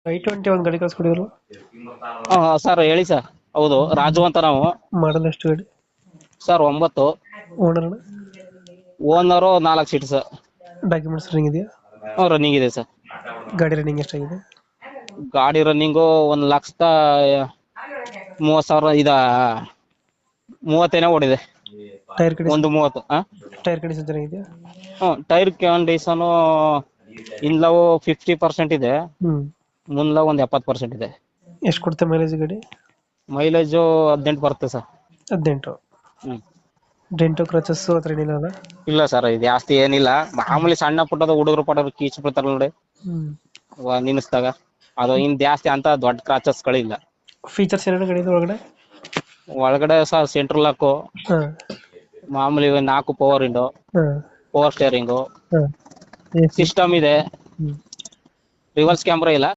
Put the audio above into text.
I20 ಒಂದು ಗಾಡಿ ಕಳ್ಸ್ಕೊಡಿದ್ರು. Sir ಹೇಳಿ ಸರ್. ಹೌದು, ರಾಜು ಅಂತ ನಾವು. ಮಾಡಲ್ ಎಷ್ಟು ಗಾಡಿ? Sir 9. Owner owner 4 seat sir. Documents running ಇದೆಯಾ? ರನ್ನಿಂಗ್ ಇದೆ ಸರ್. ಗಾಡಿ ರನ್ನಿಂಗ್ ಎಷ್ಟಾಗಿದೆ? ಗಾಡಿ ರನ್ನಿಂಗು 1,30,000 30 ಓಡಿದೆ. Tyre condition? 1:30. ಟೈರ್ ಕಂಡೀಷನ್ ಚೆನ್ನಾಗಿದೆಯಾ? ಟೈರ್ ಕಂಡೀಷನ್ ಹಿಂದ್ಲವು 50% ಇದೆ, ಮುಂದ್ಲವು ಒಂದು 70% ಇದೆ. ಎಷ್ಟು ಕೊಡುತ್ತೆ ಮೈಲೇಜ್ ಗಾಡಿ? ಮೈಲೇಜು 18 ಬರುತ್ತೆ ಸರ್. 18. ಹ್ಮ್ ಡೆಂಟೋ ಕ್ರಚಸ್ ಹತ್ರ ಏನಿಲ್ಲ ಅಲ್ಲ? ಇಲ್ಲ ಸರ್, ಇದು ಜಾಸ್ತಿ ಏನಿಲ್ಲ. ಮಾಮೂಲಿ ಸಣ್ಣ ಪುಟ್ಟದ ಹುಡುಗರು ಪಡೋರು ಕೀಚ್ ಬಿಡ್ತಾರ ನೋಡಿ ನಿನ್ಸ್ದಾಗ, ಅದು ಇನ್ ಜಾಸ್ತಿ ಅಂತ ದೊಡ್ಡ ಕ್ರಾಚಸ್ಗಳಿಲ್ಲ. ಫೀಚರ್ಸ್ ಏನೇನು ಗಾಡಿ ಒಳಗಡೆ? ಒಳಗಡೆ ಸರ್ ಸೆಂಟ್ರಲ್ ಲಾಕು, ಹಾಂ ಮಾಮೂಲಿ 4 ಪವರ್ ವಿಂಡೋ, ಹಾಂ ಪವರ್ ಸ್ಟೇರಿಂಗು, ಹಾಂ ಸಿಸ್ಟಮ್ ಇದೆ, ರಿವರ್ಸ್ ಕ್ಯಾಮ್ರಾ ಇಲ್ಲ.